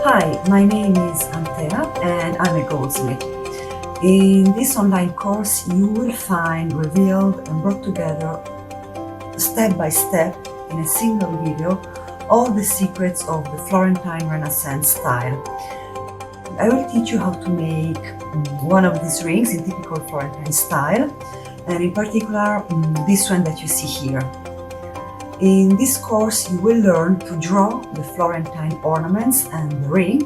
Hi, my name is Antea and I'm a goldsmith. In this online course you will find revealed and brought together step by step in a single video all the secrets of the Florentine Renaissance style. I will teach you how to make one of these rings in typical Florentine style, and in particular this one that you see here. In this course you will learn to draw the Florentine ornaments and the ring.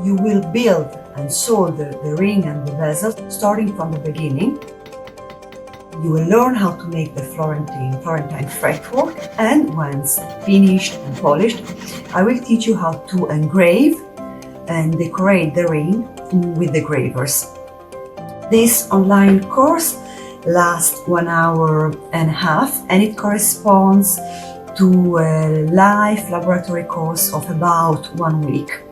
You will build and solder the ring and the bezel starting from the beginning. You will learn how to make the Florentine fretwork, and once finished and polished, I will teach you how to engrave and decorate the ring with the gravers. This online course lasts 1 hour and a half, and it corresponds to a live laboratory course of about 1 week.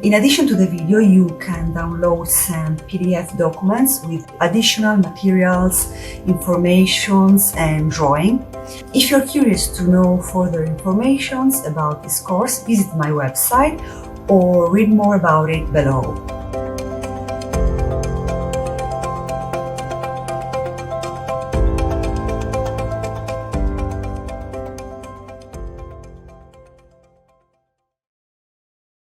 In addition to the video, you can download some PDF documents with additional materials, informations and drawing. If you're curious to know further information about this course, visit my website or read more about it below.